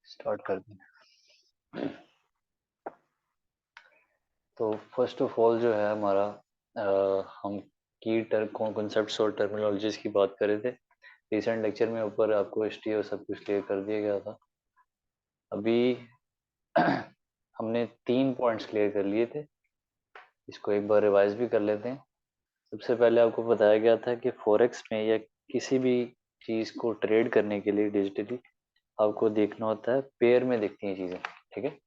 Start कर दें। तो फर्स्ट ऑफ ऑल जो है हमारा हम की कॉन्सेप्ट्स और टर्मिनोलॉजीज की बात कर रहे थे। रिसेंट लेक्चर में ऊपर आपको हिस्ट्री और सब कुछ क्लियर कर दिया गया था। अभी हमने 3 पॉइंट्स क्लियर कर लिए थे, इसको एक बार रिवाइज भी कर लेते हैं। सबसे पहले आपको बताया गया था कि फॉरेक्स में या किसी भी चीज़ को ट्रेड करने के लिए डिजिटली आपको देखना होता है, पेयर में देखती हैं चीज़ें। ठीक है,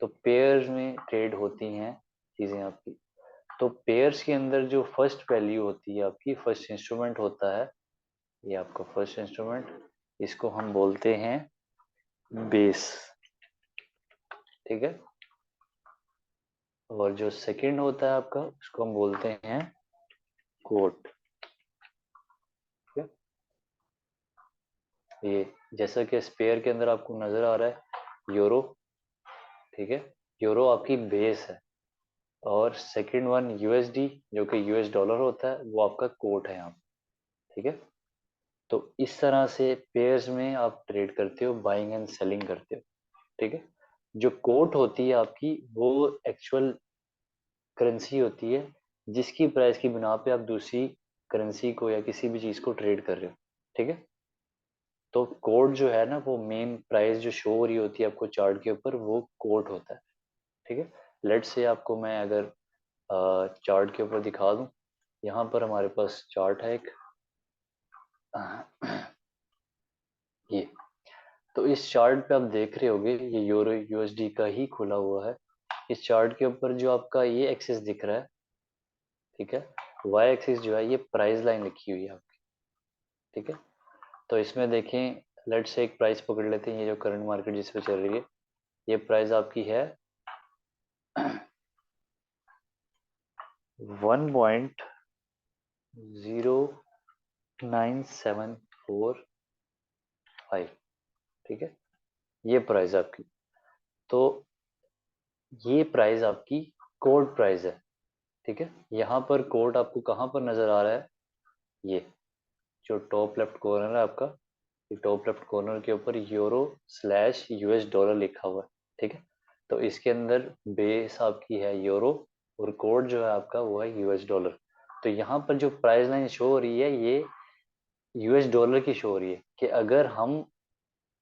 तो पेयर्स में ट्रेड होती हैं चीज़ें आपकी। तो पेयर्स के अंदर जो फर्स्ट वैल्यू होती है आपकी, फर्स्ट इंस्ट्रूमेंट होता है, ये आपका फर्स्ट इंस्ट्रूमेंट, इसको हम बोलते हैं बेस। ठीक है, और जो सेकंड होता है आपका, उसको हम बोलते हैं कोट। ठीक है, ये जैसा कि स्पेयर के अंदर आपको नजर आ रहा है यूरो। ठीक है, यूरो आपकी बेस है, और सेकंड वन यूएसडी जो कि यूएस डॉलर होता है, वो आपका कोट है यहाँ। ठीक है, तो इस तरह से पेयर्स में आप ट्रेड करते हो, बाइंग एंड सेलिंग करते हो। ठीक है, जो कोट होती है आपकी, वो एक्चुअल करेंसी होती है जिसकी प्राइस की बिना पे आप दूसरी करेंसी को या किसी भी चीज को ट्रेड कर रहे हो। ठीक है, तो कोट जो है ना, वो मेन प्राइस जो शो हो रही होती है आपको चार्ट के ऊपर, वो कोट होता है। ठीक है, लेट्स से आपको मैं अगर चार्ट के ऊपर दिखा दूं, यहाँ पर हमारे पास चार्ट है एक, ये। तो इस चार्ट पे आप देख रहे होगे, ये यूरो यूएसडी का ही खुला हुआ है। इस चार्ट के ऊपर जो आपका ये एक्सेस दिख रहा है, ठीक है, वाई एक्सिस जो है, ये प्राइस लाइन लिखी हुई है आपकी। ठीक है, तो इसमें देखें, लेट से एक प्राइस पकड़ लेते हैं, ये जो करंट मार्केट जिस पे चल रही है, ये प्राइस आपकी है 1.09745। ठीक है, ये प्राइस आपकी। तो ये प्राइस आपकी कोड प्राइस है। ठीक है, यहाँ पर कोड आपको कहाँ पर नजर आ रहा है, ये जो टॉप लेफ्ट कॉर्नर है आपका, ये टॉप लेफ्ट कॉर्नर के ऊपर यूरो स्लैश यूएस डॉलर लिखा हुआ है। ठीक है, तो इसके अंदर बेस आपकी है यूरो, और कोड जो है आपका वो है यूएस डॉलर। तो यहाँ पर जो प्राइस लाइन शो हो रही है, ये यूएस डॉलर की शो हो रही है कि अगर हम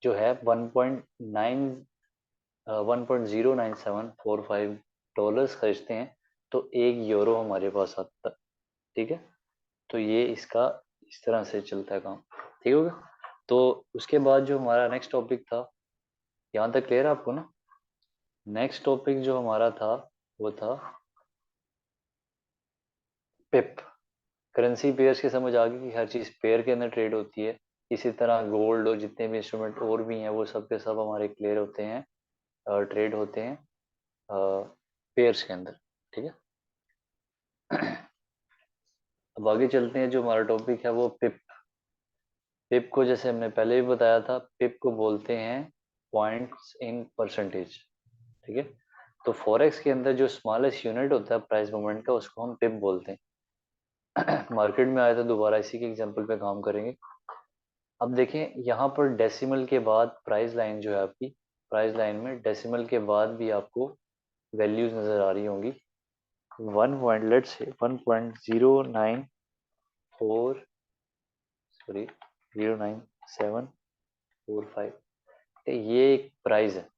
जो है 1.9745 खरीदते हैं, तो 1 यूरो हमारे पास आता है। ठीक है, तो ये इसका इस तरह से चलता है काम। ठीक होगा, तो उसके बाद जो हमारा नेक्स्ट टॉपिक था, यहाँ तक क्लियर है आपको ना? नेक्स्ट टॉपिक जो हमारा था, वो था पिप। करेंसी पेयर्स की समझ आ गई कि हर चीज पेयर के अंदर ट्रेड होती है। इसी तरह गोल्ड और जितने भी इंस्ट्रूमेंट और भी हैं, वो सब के सब हमारे क्लियर होते हैं, ट्रेड होते हैं पेयर्स के अंदर। ठीक है, अब आगे चलते हैं। जो हमारा टॉपिक है वो पिप। पिप को जैसे हमने पहले भी बताया था, पिप को बोलते हैं पॉइंट्स इन परसेंटेज। ठीक है, तो फॉरेक्स के अंदर जो स्मॉलेस्ट यूनिट होता है प्राइस मूवमेंट का, उसको हम पिप बोलते हैं। मार्केट में आया था, दोबारा इसी के एग्जांपल पे काम करेंगे। अब देखें, यहाँ पर डेसिमल के बाद प्राइस लाइन जो है आपकी, प्राइस लाइन में डेसिमल के बाद भी आपको वैल्यूज नजर आ रही होंगी। 1.094, सॉरी, 09745, ये एक प्राइस है।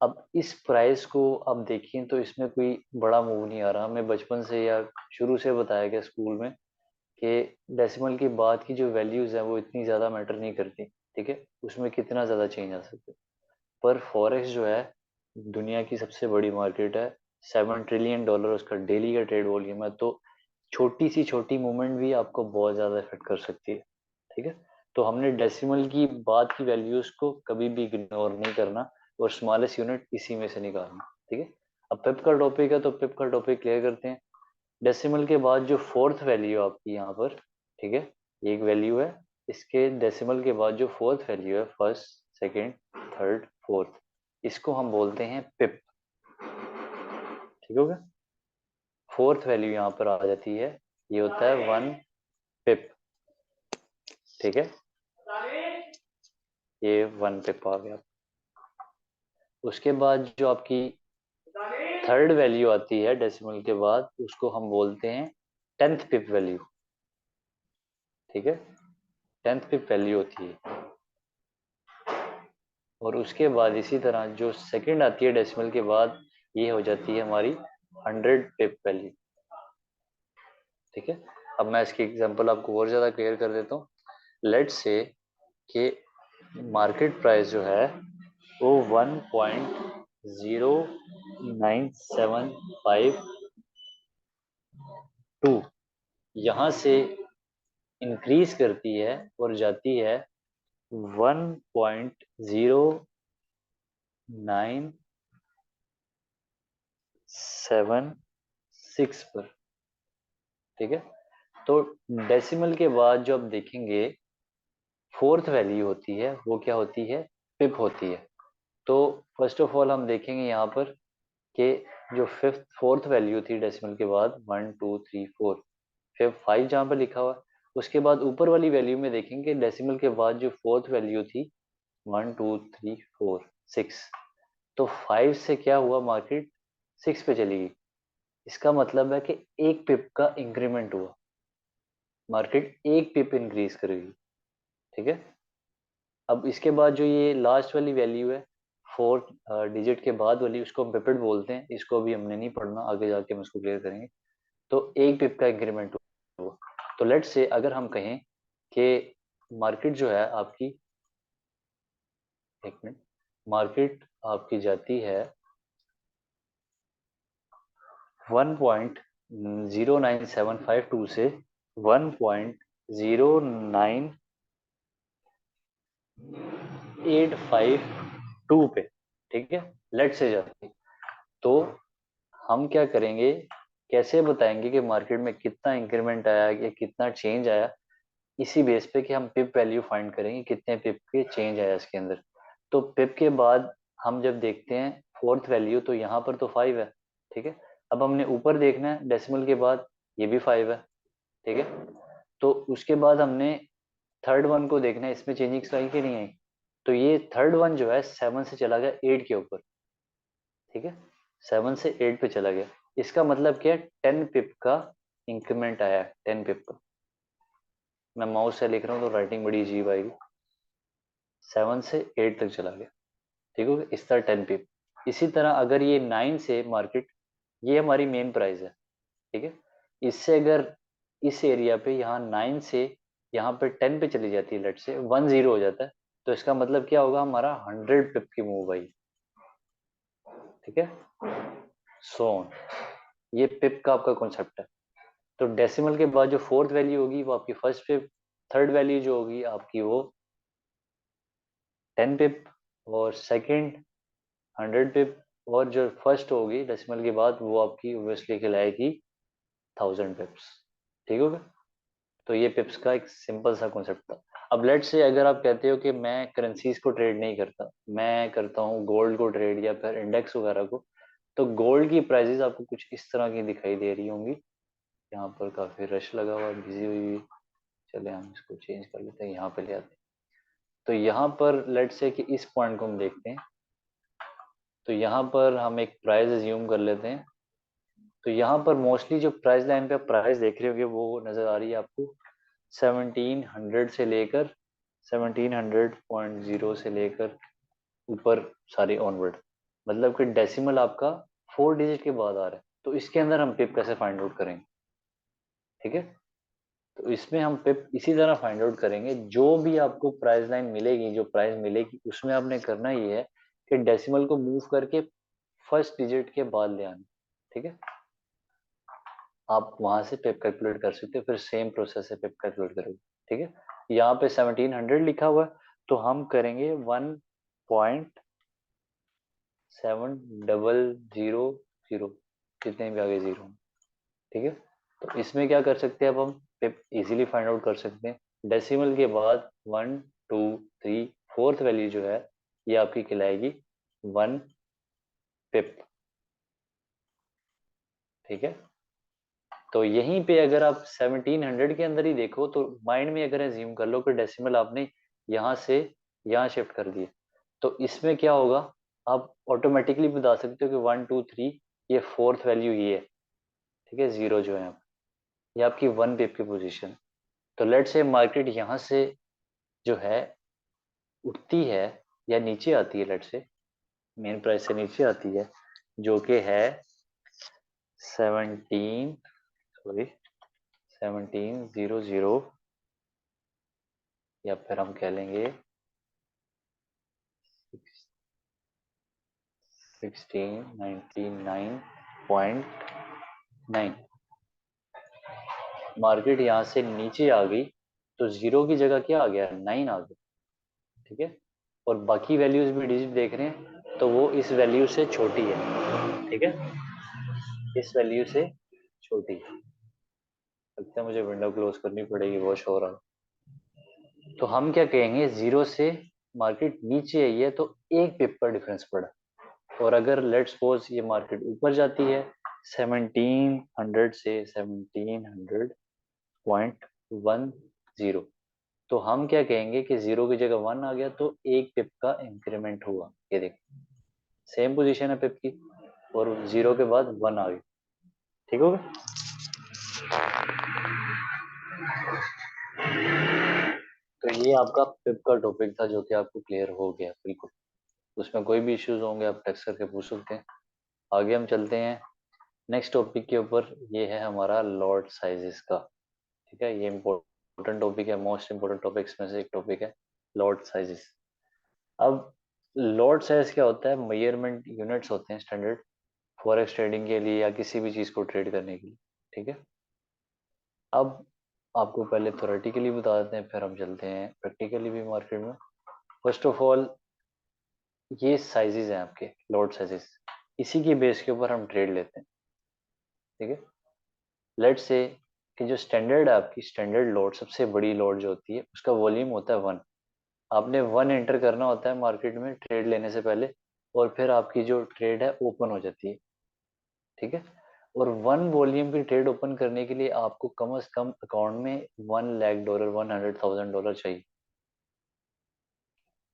अब इस प्राइस को आप देखिए, तो इसमें कोई बड़ा मूव नहीं आ रहा। हमें बचपन से या शुरू से बताया गया स्कूल में कि डेसिमल के बाद की जो वैल्यूज है, वो इतनी ज़्यादा मैटर नहीं करती। ठीक है, उसमें कितना ज़्यादा चेंज आ सकता है। पर फॉरेक्स जो है, दुनिया की सबसे बड़ी मार्केट है, $7 ट्रिलियन उसका डेली का ट्रेड वॉल्यूम है। तो छोटी सी छोटी मूवमेंट भी आपको बहुत ज़्यादा इफेक्ट कर सकती है। ठीक है, तो हमने डेसिमल की बाद की वैल्यूज को कभी भी इग्नोर नहीं करना, और स्मॉलेस्ट यूनिट इसी में से निकालना। ठीक है, अब पिप का टॉपिक है, तो पिप का टॉपिक क्लियर करते हैं। डेसिमल के बाद जो फोर्थ वैल्यू आपकी यहाँ पर, ठीक है, ये एक वैल्यू है। इसके डेसिमल के बाद जो फोर्थ वैल्यू है, फर्स्ट, सेकंड, थर्ड, फोर्थ, इसको हम बोलते हैं पिप। ठीक होगा, फोर्थ वैल्यू यहाँ पर आ जाती है, ये होता है 1 पिप। ठीक है, ये 1 पिप आ गया। उसके बाद जो आपकी थर्ड वैल्यू आती है डेसिमल के बाद, उसको हम बोलते हैं 10th पिप वैल्यू। ठीक है, 10th पिप वैल्यू होती है। और उसके बाद इसी तरह जो सेकंड आती है डेसिमल के बाद, ये हो जाती है हमारी 100 पिप वैल्यू। ठीक है, अब मैं इसकी एग्जांपल आपको और ज्यादा क्लियर कर देता हूँ। लेट्स से कि मार्केट प्राइस जो है वो 1.09752 यहाँ से इंक्रीज करती है और जाती है 1.0976 पर। ठीक है, तो डेसिमल के बाद जो आप देखेंगे फोर्थ वैल्यू होती है, वो क्या होती है? पिप होती है। तो फर्स्ट ऑफ ऑल हम देखेंगे यहाँ पर कि जो फिफ्थ फोर्थ वैल्यू थी डेसिमल के बाद 1 2 3 4, फिर 5 जहाँ पर लिखा हुआ है, उसके बाद ऊपर वाली वैल्यू में देखेंगे डेसिमल के बाद जो फोर्थ वैल्यू थी 1 2 3 4 6। तो 5 से क्या हुआ, मार्केट 6 पे चली गई। इसका मतलब है कि एक पिप का इंक्रीमेंट हुआ, मार्केट एक पिप इंक्रीज करेगी। ठीक है, अब इसके बाद जो ये लास्ट वाली वैल्यू है, फोर्थ डिजिट के बाद वाली, उसको हम पिपेट बोलते हैं। इसको अभी हमने नहीं पढ़ना, आगे जाके हम इसको क्लियर करेंगे। तो एक पिप का इंक्रीमेंट हुआ। तो लेट्स से अगर हम कहें कि मार्केट जो है आपकी, एक मिनट, मार्केट आपकी जाती है 1.09752 से 1.09852 पे। ठीक है, लेट से जाती, तो हम क्या करेंगे, कैसे बताएंगे कि मार्केट में कितना इंक्रीमेंट आया या कितना चेंज आया? इसी बेस पे कि हम पिप वैल्यू फाइंड करेंगे कितने पिप के चेंज आया इसके अंदर। तो पिप के बाद हम जब देखते हैं फोर्थ वैल्यू, तो यहाँ पर तो 5 है। ठीक है, अब हमने ऊपर देखना है डेसिमल के बाद, ये भी 5 है। ठीक है, तो उसके बाद हमने थर्ड वन को देखना है, इसमें चेंजिंग आई कि नहीं आई। तो ये थर्ड वन जो है 7 से चला गया 8 के ऊपर। ठीक है, 7 से 8 पे चला गया। इसका मतलब क्या है? 10 पिप का इंक्रीमेंट आया है, 10 पिप का। मैं माउस से लिख रहा हूँ तो राइटिंग बड़ी अजीब आएगी। 7 से 8 तक चला गया। ठीक है, इस तरह 10 पिप। इसी तरह अगर ये 9 से मार्केट, ये हमारी मेन प्राइस है। ठीक है, इससे अगर इस एरिया पे यहाँ 9 से यहाँ पे 10 पे चली जाती है, लेट से 10 हो जाता है, तो इसका मतलब क्या होगा, हमारा 100 पिप की मूव आई। ठीक है, सो ये पिप का आपका कॉन्सेप्ट है। तो डेसिमल के बाद जो फोर्थ वैल्यू होगी वो आपकी फर्स्ट पिप, थर्ड वैल्यू जो होगी आपकी वो 10 पिप, और सेकंड 100 पिप, और जो फर्स्ट होगी डेसिमल के बाद वो आपकी ऑब्वियसली कहलाएगी 1000 पिप्स। ठीक होगा, तो ये पिप्स का एक सिंपल सा कॉन्सेप्ट था। अब लेट्स से अगर आप कहते हो कि मैं करेंसीज को ट्रेड नहीं करता, मैं करता हूँ गोल्ड को ट्रेड या फिर इंडेक्स वगैरह को, तो गोल्ड की प्राइसेस आपको कुछ इस तरह की दिखाई दे रही होंगी। यहाँ पर काफी रश लगा हुआ, बिजी हुई हुई। चले हम इसको चेंज कर लेते हैं, यहाँ पे ले आते हैं। तो यहाँ पर लेट्स से कि इस पॉइंट को हम देखते हैं, तो यहाँ पर हम एक प्राइस अज्यूम कर लेते हैं। तो यहाँ पर मोस्टली जो प्राइस लाइन पे प्राइस देख रहे होगे वो नजर आ रही है आपको 1700 से लेकर 1700.0 से लेकर ऊपर सारी ऑनवर्ड। मतलब कि डेसिमल आपका 4 डिजिट के बाद आ रहा है, तो इसके अंदर हम पिप कैसे फाइंड आउट करेंगे? ठीक है, तो इसमें हम पिप इसी तरह फाइंड आउट करेंगे। जो भी आपको प्राइस लाइन मिलेगी, जो प्राइस मिलेगी, उसमें आपने करना ये है कि डेसिमल को मूव करके फर्स्ट डिजिट के बाद ले आना। ठीक है, आप वहां से पिप कैलकुलेट कर सकते हो, फिर सेम प्रोसेस से पिप कैलकुलेट करोगे। ठीक है, यहाँ पे 1700 लिखा हुआ है, तो हम करेंगे 1.7000, जितने भी आगे जीरो। ठीक है, तो इसमें क्या कर सकते हैं, अब हम पिप इजीली फाइंड आउट कर सकते हैं। डेसिमल के बाद 1 2 3 फोर्थ वैल्यू जो है ये आपकी कहलाएगी 1 पिप। ठीक है, तो यहीं पे अगर आप 1700 के अंदर ही देखो, तो माइंड में अगर एज्यूम कर लो कि डेसिमल आपने यहाँ से यहाँ शिफ्ट कर दिए, तो इसमें क्या होगा, आप ऑटोमेटिकली बता सकते हो कि 1 2 3 ये फोर्थ वैल्यू ये है, ठीक है, जीरो जो है ये आपकी 1 पिप की पोजीशन। तो लेट से मार्केट यहाँ से जो है उठती है या नीचे आती है, लेट से मेन प्राइस से नीचे आती है, जो कि है 17, सॉरी 1700, या फिर हम कह लेंगे 1699.9। मार्केट यहाँ से नीचे आ गई तो जीरो की जगह क्या आ गया, 9 आ गया, ठीक है। और बाकी वैल्यूज भी डिजिट देख रहे हैं तो वो इस वैल्यू से छोटी है, ठीक है, इस वैल्यू से छोटी है। लगता है मुझे विंडो क्लोज करनी पड़ेगी, वॉश हो रहा है। तो हम क्या कहेंगे, जीरो से मार्केट नीचे आई है तो 1 पिप का डिफरेंस पड़ा। और अगर लेट्स सपोज ये मार्केट ऊपर जाती है 1700 से 1700.10, तो हम क्या कहेंगे कि जीरो की जगह 1 आ गया तो 1 पिप का इंक्रीमेंट हुआ। ये देखो सेम पोजीशन है पिप की, और जीरो के बाद 1 आ गई, ठीक हो गया। तो ये आपका पिप का टॉपिक था जो कि आपको क्लियर हो गया बिल्कुल। उसमें कोई भी इश्यूज होंगे आप टेक्स्ट करके पूछ सकते हैं। आगे हम चलते हैं नेक्स्ट टॉपिक के ऊपर। ये है हमारा लॉट साइजेस का, ठीक है। ये इम्पोर्टेंट टॉपिक है, मोस्ट इम्पोर्टेंट टॉपिक्स में से एक टॉपिक है लॉट साइजेस। अब लॉट साइज क्या होता है, मेजरमेंट यूनिट्स होते हैं स्टैंडर्ड फॉरेक्स ट्रेडिंग के लिए या किसी भी चीज़ को ट्रेड करने के लिए, ठीक है। अब आपको पहले थ्योरेटिकली बता देते हैं, फिर हम चलते हैं प्रैक्टिकली भी मार्केट में। फर्स्ट ऑफ ऑल ये साइजेस हैं आपके लॉट साइजेस, इसी के बेस के ऊपर हम ट्रेड लेते हैं, ठीक है। लेट्स से कि जो स्टैंडर्ड है आपकी स्टैंडर्ड लॉट, सबसे बड़ी लॉट जो होती है उसका वॉल्यूम होता है 1। आपने 1 एंटर करना होता है मार्केट में ट्रेड लेने से पहले, और फिर आपकी जो ट्रेड है ओपन हो जाती है, ठीक है। और 1 वॉल्यूम की ट्रेड ओपन करने के लिए आपको कम से कम अकाउंट में $1 लाख, $100,000 चाहिए।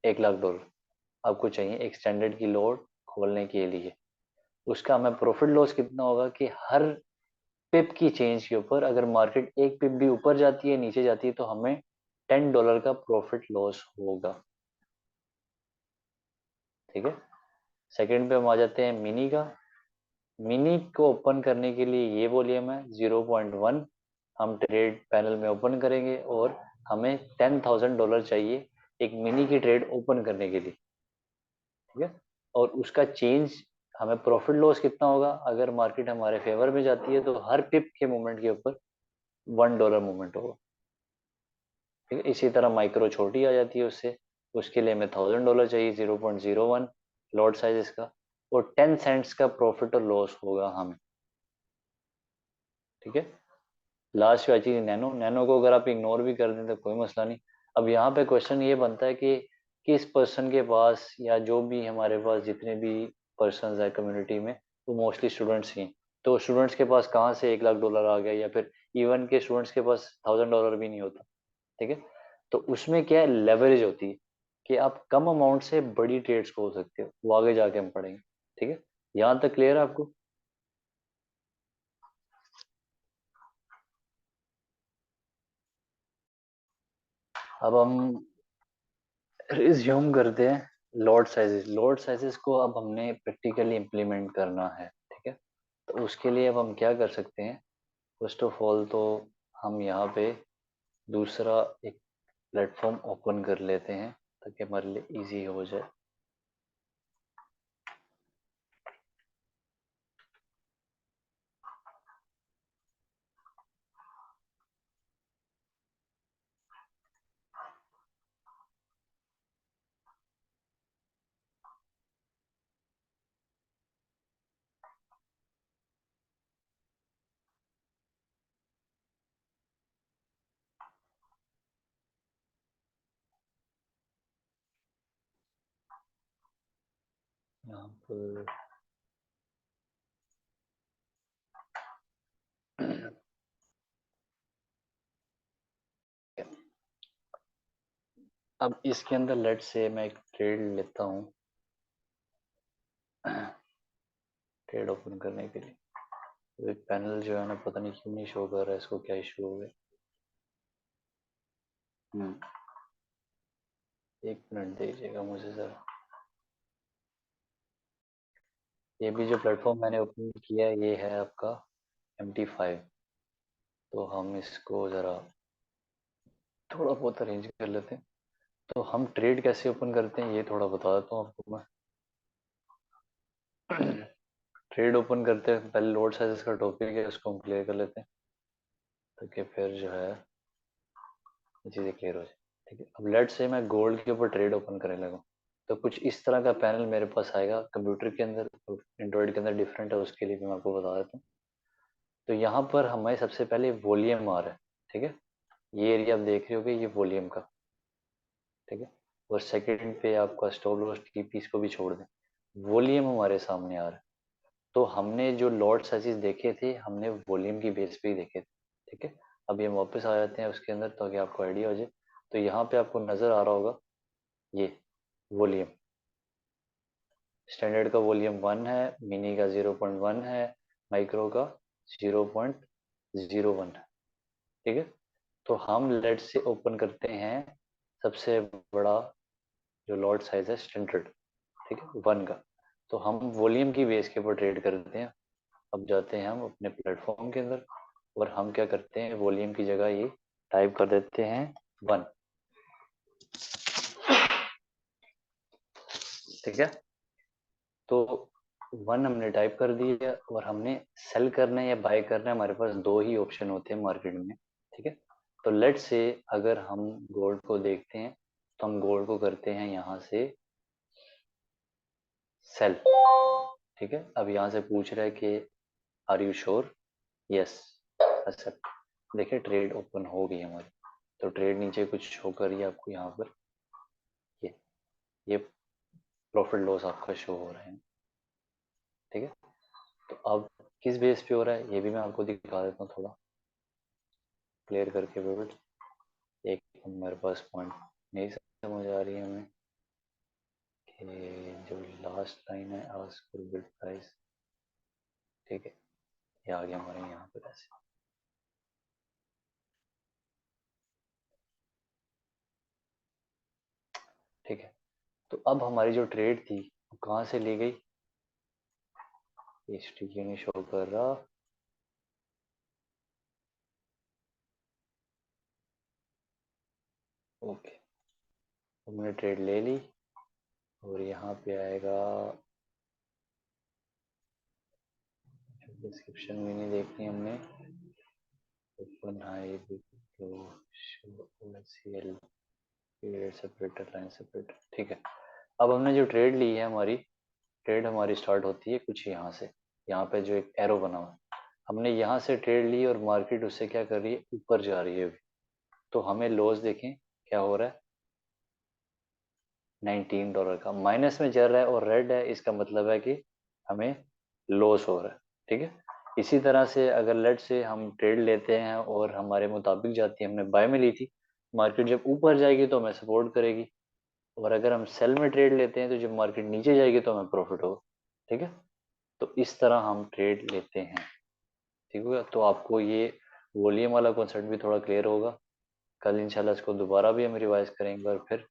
$1 लाख आपको चाहिए एक स्टैंडर्ड की लॉट खोलने के लिए। उसका हमें प्रॉफिट लॉस कितना होगा कि हर पिप की चेंज के ऊपर अगर मार्केट 1 पिप भी ऊपर जाती है नीचे जाती है तो हमें $10 का प्रॉफिट लॉस होगा, ठीक है। सेकंड पे हम आ जाते हैं मिनी का। मिनी को ओपन करने के लिए ये वॉल्यूम है 0.1, हम ट्रेड पैनल में ओपन करेंगे और हमें $10,000 चाहिए एक मिनी की ट्रेड ओपन करने के लिए, ठीक है। और उसका चेंज हमें प्रॉफिट लॉस कितना होगा, अगर मार्केट हमारे फेवर में जाती है तो हर पिप के मूवमेंट के ऊपर $1 मूवमेंट होगा, ठीक है। इसी तरह माइक्रो छोटी आ जाती है उससे, उसके लिए हमें $1,000 चाहिए 0.01 लॉट साइज इसका, और 10 सेंट्स का प्रॉफिट और लॉस होगा हमें, ठीक है। लास्ट का चीज नैनो, नैनो को अगर आप इग्नोर भी कर दें तो कोई मसला नहीं। अब यहाँ पे क्वेश्चन ये बनता है कि किस पर्सन के पास या जो भी हमारे पास जितने भी पर्सन है कम्युनिटी में वो मोस्टली स्टूडेंट्स ही हैं, तो स्टूडेंट्स के पास कहाँ से $1 लाख आ गया, या फिर इवन के स्टूडेंट्स के पास $1,000 भी नहीं होता, ठीक है। तो उसमें क्या है, लेवरेज होती है कि आप कम अमाउंट से बड़ी ट्रेड्स को हो सकते हो, वो आगे जाके हम पढ़ेंगे, ठीक है। यहाँ तक क्लियर है आपको। अब हम रिज्यूम करते हैं लॉट साइजेस। लॉट साइजेस को अब हमने प्रैक्टिकली इम्प्लीमेंट करना है, ठीक है। तो उसके लिए अब हम क्या कर सकते हैं, फर्स्ट ऑफ ऑल तो हम यहाँ पे दूसरा एक प्लेटफॉर्म ओपन कर लेते हैं ताकि हमारे लिए इजी हो जाए। यहाँ पर अब इसके अंदर लेट से मैं एक ट्रेड लेता हूँ ट्रेड ओपन करने के लिए तो एक पैनल जो है ना, पता नहीं क्यों नहीं शो कर रहा है, इसको क्या इशू हो गया। एक मिनट दीजिएगा मुझे ज़रा। ये भी जो प्लेटफॉर्म मैंने ओपन किया है ये है आपका MT5। तो हम इसको ज़रा थोड़ा बहुत अरेंज कर लेते हैं। तो हम ट्रेड कैसे ओपन करते हैं ये थोड़ा बता देता हूँ आपको मैं। ट्रेड ओपन करते हैं पहले लोड साइजेस का टॉपिक है, उसको हम क्लियर कर लेते हैं ताकि फिर जो है ये चीज़ें क्लियर हो जाए। ठीक है, अब लेट से मैं गोल्ड के ऊपर ट्रेड ओपन करने लगा, तो कुछ इस तरह का पैनल मेरे पास आएगा। कंप्यूटर के अंदर, एंड्रॉइड के अंदर डिफरेंट है, उसके लिए भी मैं आपको बता देता हूँ। तो यहाँ पर हमें सबसे पहले वॉल्यूम आ रहा है। ठीक है, ये एरिया आप देख रहे होगे, ये वॉल्यूम का। ठीक है, और सेकंड पे आपका स्टॉप लॉस टीपीस को भी छोड़ दें, वॉल्यूम हमारे सामने आ रहा है। तो हमने जो लॉट साइजेस देखे थे, हमने वॉल्यूम की बेस पे ही देखे थे। ठीक है, अब ये वापस आ जाते हैं उसके अंदर ताकि आपको आइडिया हो जाए। तो यहाँ पे आपको नज़र आ रहा होगा ये वॉल्यूम, स्टैंडर्ड का वॉल्यूम 1 है, मिनी का 0.1 है, माइक्रो का 0.01 है। ठीक है, तो हम लेट से ओपन करते हैं सबसे बड़ा जो लॉट साइज है स्टैंडर्ड। ठीक है, 1 का। तो हम वॉल्यूम की बेस के ऊपर ट्रेड करते हैं। अब जाते हैं हम अपने प्लेटफॉर्म के अंदर और हम क्या करते हैं, वॉल्यूम की जगह ये टाइप कर देते हैं 1। ठीक है, तो 1 हमने टाइप कर दिया और हमने सेल करना है या बाय करना है, हमारे पास दो ही ऑप्शन होते हैं मार्केट में। ठीक है, तो लेट से अगर हम गोल्ड को देखते हैं तो हम गोल्ड को करते हैं यहाँ से सेल। ठीक है, अब यहाँ से पूछ रहा है कि are you sure, yes accept. देखिए ट्रेड ओपन हो गई हमारी। तो ट्रेड नीचे कुछ शो करिए आपको यहाँ पर, ये प्रॉफिट लॉस आपका शो हो रहा है। ठीक है, तो अब किस बेस पे हो रहा है ये भी मैं आपको दिखा देता हूँ थोड़ा क्लियर करके। विविड एक हमारे पास पॉइंट नहीं समझ आ रही है हमें कि जो लास्ट लाइन है आस्क फॉर बिड प्राइस। ठीक है, ये आ गया हमारे यहाँ पे ऐसे। ठीक है, तो अब हमारी जो ट्रेड थी वो कहाँ से ली गई, हिस्ट्री क्यों नहीं शो कर रहा। ओके, हमने ट्रेड ले ली और यहाँ पे आएगा, डिस्क्रिप्शन भी नहीं देखनी हमने, open high CL separator line separator. ठीक है, अब हमने जो ट्रेड ली है, हमारी ट्रेड हमारी स्टार्ट होती है कुछ यहाँ से। यहाँ पे जो एक एरो बना हुआ है, हमने यहाँ से ट्रेड ली और मार्केट उससे क्या कर रही है, ऊपर जा रही है अभी। तो हमें लॉस देखें क्या हो रहा है, $19 का माइनस में चल रहा है और रेड है, इसका मतलब है कि हमें लॉस हो रहा है। ठीक है, इसी तरह से अगर लेट से हम ट्रेड लेते हैं और हमारे मुताबिक जाती है, हमने बाय में ली थी, मार्केट जब ऊपर जाएगी तो हमें सपोर्ट करेगी, और अगर हम सेल में ट्रेड लेते हैं तो जब मार्केट नीचे जाएगी तो हमें प्रॉफिट होगा। ठीक है, तो इस तरह हम ट्रेड लेते हैं। ठीक होगा, तो आपको ये वॉल्यूम वाला कॉन्सेप्ट भी थोड़ा क्लियर होगा। कल इंशाल्लाह इसको दोबारा भी हम रिवाइज करेंगे और फिर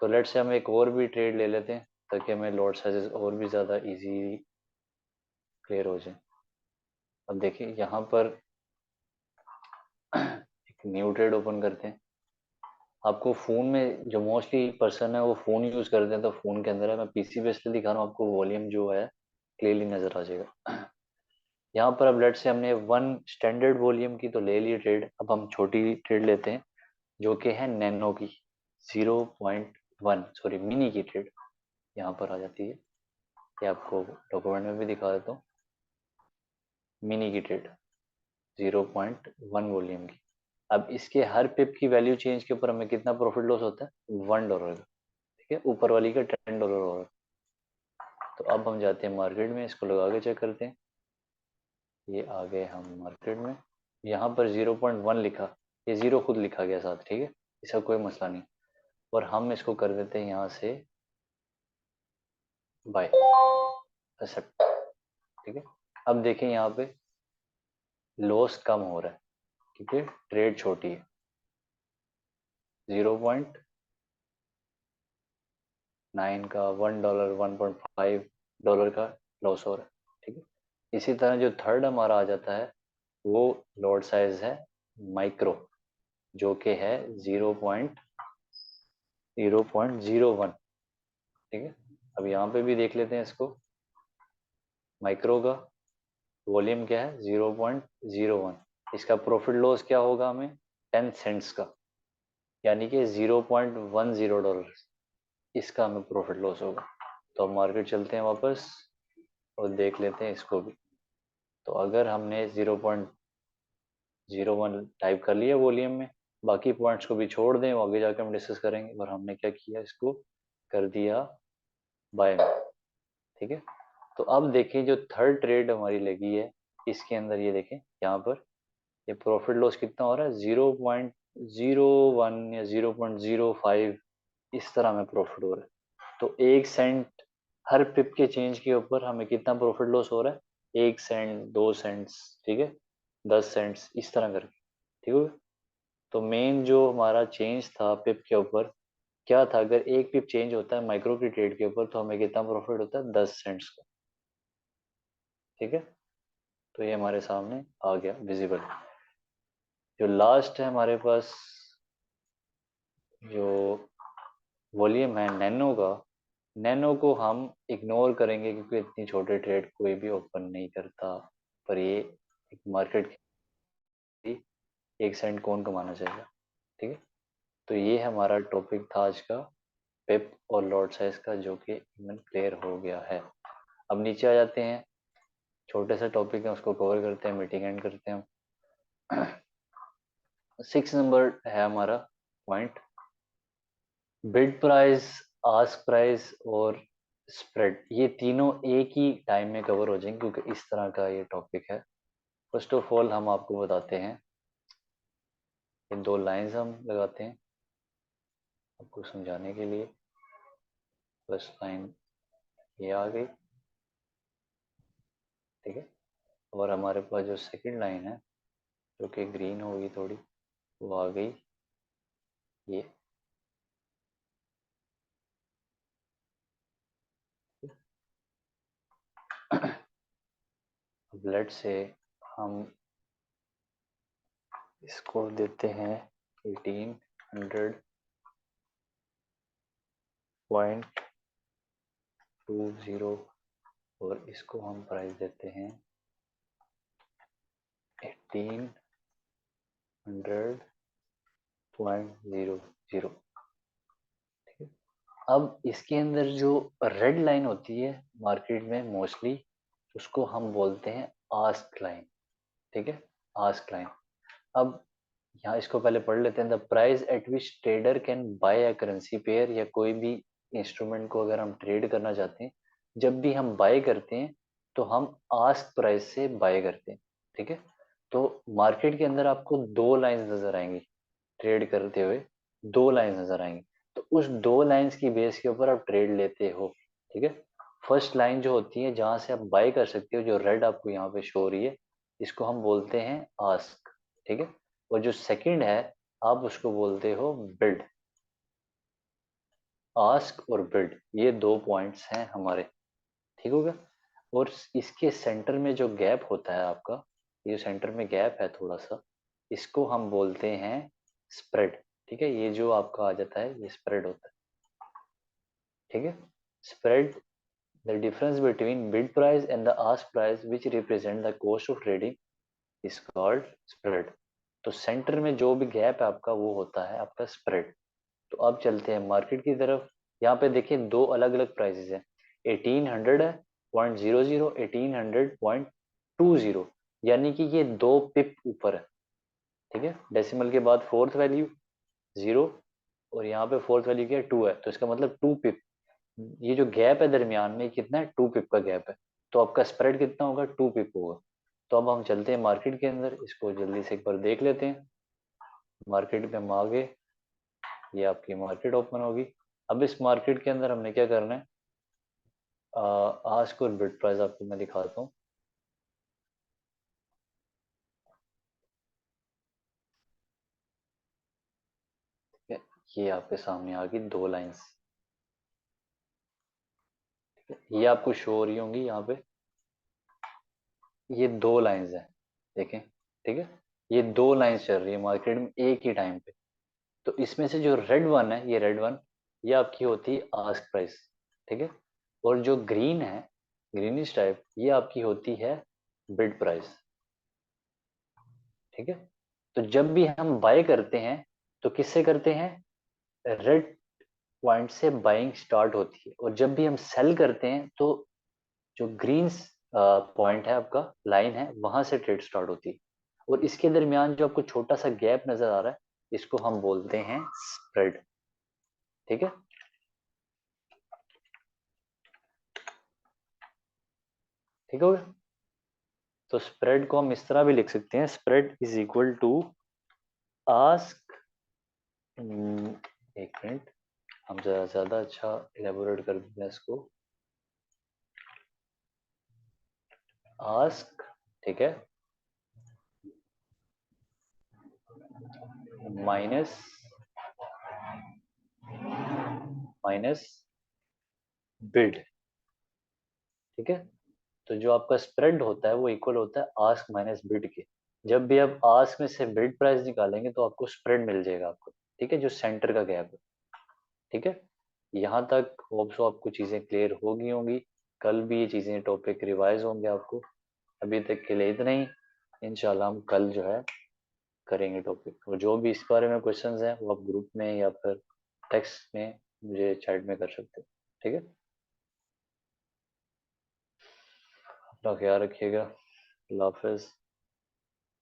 तो लेट से हम एक और भी ट्रेड ले लेते हैं ताकि हमें लॉट साइजेस और भी ज़्यादा इजी क्लियर हो जाए। अब देखिए यहाँ पर एक न्यू ट्रेड ओपन करते हैं। आपको फ़ोन में जो मोस्टली पर्सन है वो फ़ोन यूज़ करते हैं, तो फ़ोन के अंदर है, मैं पीसी पे इसलिए दिखा रहा हूँ, आपको वॉल्यूम जो है क्लियरली नज़र आ जाएगा। यहाँ पर अब लेट से हमने 1 स्टैंडर्ड वॉल्यूम की तो ले ली ट्रेड, अब हम छोटी ट्रेड लेते हैं जो कि है नैनो की 0.1, सॉरी मिनी की ट्रेड यहाँ पर आ जाती है। ये आपको डॉक्यूमेंट में भी दिखा देता हूँ, मिनी की ट्रेड 0.1 वॉल्यूम की। अब इसके हर पिप की वैल्यू चेंज के ऊपर हमें कितना प्रॉफिट लॉस होता है, $1 का। ठीक है, ऊपर वाली का $10 होगा। तो अब हम जाते हैं मार्केट में, इसको लगा के चेक करते हैं। ये आ गए हम मार्केट में, यहाँ पर 0.1 लिखा, ये जीरो खुद लिखा गया साथ। ठीक है, इसका कोई मसला नहीं, और हम इसको कर देते हैं यहाँ से बाय। एक्सेप्ट। ठीक है, अब देखें यहाँ पे लॉस कम हो रहा है क्योंकि ट्रेड छोटी है, 0.9 का, $1, $1.5 का लॉस हो रहा है। ठीक है, इसी तरह जो थर्ड हमारा आ जाता है वो लॉट साइज है माइक्रो, जो कि है 0.01। ठीक है, अब यहाँ पे भी देख लेते हैं इसको, माइक्रो का वॉल्यूम क्या है 0.01, इसका प्रॉफिट लॉस क्या होगा हमें 10 सेंट्स का, यानी कि $0.10, इसका हमें प्रॉफिट लॉस होगा। तो अब मार्केट चलते हैं वापस और देख लेते हैं इसको भी। तो अगर हमने 0.01 टाइप कर लिया वॉल्यूम में, बाकी पॉइंट्स को भी छोड़ दें, वो आगे जाकर हम डिस्कस करेंगे, और हमने क्या किया, इसको कर दिया बाय में। ठीक है, तो अब देखें जो थर्ड ट्रेड हमारी लगी है, इसके अंदर ये देखें यहाँ पर ये प्रॉफिट लॉस कितना हो रहा है 0.01 या 0.05, इस तरह में प्रॉफिट हो रहा है। तो 1 सेंट हर पिप के चेंज के ऊपर हमें कितना प्रॉफिट लॉस हो रहा है, 1 सेंट, 2 सेंट्स, ठीक है, 10 सेंट्स, इस तरह करके। ठीक है, तो मेन जो हमारा चेंज था पिप के ऊपर क्या था, अगर एक पिप चेंज होता है माइक्रो की ट्रेड के ऊपर तो हमें कितना प्रॉफिट होता है 10 सेंट्स का। ठीक है, तो ये हमारे सामने आ गया विजिबल। जो लास्ट है हमारे पास जो वॉल्यूम है नैनो का, नैनो को हम इग्नोर करेंगे क्योंकि इतनी छोटे ट्रेड कोई भी ओपन नहीं करता, पर ये एक मार्केट की 1 सेंट कौन कमाना चाहेगा। ठीक है, तो ये हमारा टॉपिक था आज का, पिप और लॉट साइज का, जो कि इवन क्लियर हो गया है। अब नीचे आ जाते हैं, छोटे से टॉपिक है उसको कवर करते हैं, मीटिंग एंड करते हैं हम। 6 नंबर है हमारा point, bid price, ask price और स्प्रेड, ये तीनों एक ही टाइम में कवर हो जाएंगे क्योंकि इस तरह का ये टॉपिक है। फर्स्ट ऑफ ऑल हम आपको बताते हैं, ये 2 लाइंस हम लगाते हैं आपको समझाने के लिए। फर्स्ट लाइन ये आ गई, ठीक है, और हमारे पास जो सेकंड लाइन है जो कि ग्रीन होगी थोड़ी, वो आ गई ये। अब लेट से हम इसको देते हैं 1800.20 और इसको हम प्राइस देते हैं 1800.00। ठीक है, अब इसके अंदर जो रेड लाइन होती है मार्केट में मोस्टली, उसको हम बोलते हैं आस्क लाइन। ठीक है, आस्क लाइन। अब यहाँ इसको पहले पढ़ लेते हैं, the price at which trader can buy a currency pair, या कोई भी इंस्ट्रूमेंट को अगर हम ट्रेड करना चाहते हैं, जब भी हम बाय करते हैं तो हम आस्क प्राइस से बाय करते हैं। ठीक है, तो मार्केट के अंदर आपको 2 लाइंस नजर आएंगी ट्रेड करते हुए, 2 लाइंस नजर आएंगी, तो उस 2 लाइंस की बेस के ऊपर आप ट्रेड लेते हो। ठीक है, फर्स्ट लाइन जो होती है जहां से आप बाय कर सकते हो, जो रेड आपको यहाँ पे शो हो रही है, इसको हम बोलते हैं आस्क। ठीक है, और जो सेकंड है आप उसको बोलते हो बिड। आस्क और बिड, ये 2 पॉइंट्स हैं हमारे। ठीक हो गया, और इसके सेंटर में जो गैप होता है आपका, ये जो सेंटर में गैप है थोड़ा सा, इसको हम बोलते हैं स्प्रेड। ठीक है, ये जो आपका आ जाता है ये स्प्रेड होता है। ठीक है, spread, the difference between bid price and the ask price which represent the cost of trading is called spread. तो सेंटर में जो भी गैप है आपका वो होता है आपका स्प्रेड। तो अब चलते हैं मार्केट की तरफ। यहाँ पे देखिए 2 अलग अलग प्राइसेस हैं, 1800 है .00, 1800.20, यानी कि ये 2 पिप ऊपर है। ठीक है, डेसिमल के बाद फोर्थ वैल्यू 0, और यहाँ पे फोर्थ वैल्यू क्या है 2 है, तो इसका मतलब 2 पिप। ये जो गैप है दरमियान में कितना है, 2 पिप का गैप है, तो आपका स्प्रेड कितना होगा, 2 पिप होगा। तो अब हम चलते हैं मार्केट के अंदर, इसको जल्दी से एक बार देख लेते हैं। मार्केट में हम आ गए, ये आपकी मार्केट ओपन होगी। अब इस मार्केट के अंदर हमने क्या करना है, आस्क और बिड प्राइस आपको मैं दिखाता हूँ। ठीक है, ये आपके सामने आ गई दो लाइंस। ये आपको शो हो रही होंगी यहाँ पे, ये दो लाइंस हैं, देखें। ठीक है, ये दो लाइंस चल रही है मार्केट में एक ही टाइम पे। तो इसमें से जो रेड वन है, ये रेड वन, ये आपकी होती है आस्क प्राइस। ठीक है, और जो ग्रीन है, ग्रीनिश टाइप, ये आपकी होती है बिड प्राइस। ठीक है, तो जब भी हम बाय करते हैं तो किससे करते हैं? रेड पॉइंट से बाइंग स्टार्ट होती है, और जब भी हम सेल करते हैं तो जो ग्रीन पॉइंट है, आपका लाइन है, वहां से ट्रेड स्टार्ट होती है। और इसके दरमियान जो आपको छोटा सा गैप नजर आ रहा है, इसको हम बोलते हैं स्प्रेड। ठीक है, ठीक हो गया। तो स्प्रेड को हम इस तरह भी लिख सकते हैं, spread is equal to ask, एक मिनट, हम जरा ज्यादा अच्छा इलेबोरेट कर देते हैं इसको। आस्क, ठीक है, माइनस, माइनस बिड। ठीक है, तो जो आपका स्प्रेड होता है वो इक्वल होता है आस्क माइनस बिड के। जब भी आप आस्क में से बिड प्राइस निकालेंगे तो आपको स्प्रेड मिल जाएगा आपको। ठीक है, जो सेंटर का गैप है। ठीक है, यहाँ तक होप सो आपको चीज़ें क्लियर हो गई होंगी। कल भी ये चीज़ें टॉपिक रिवाइज होंगे आपको। अभी तक के लिए इतना ही। इंशाल्लाह हम कल जो है करेंगे टॉपिक, और जो भी इस बारे में क्वेश्चंस हैं वो आप ग्रुप में या फिर टेक्स्ट में मुझे चैट में कर सकते हो। ठीक है, अपना ख्याल रखिएगा। अल्लाह हाफिज़।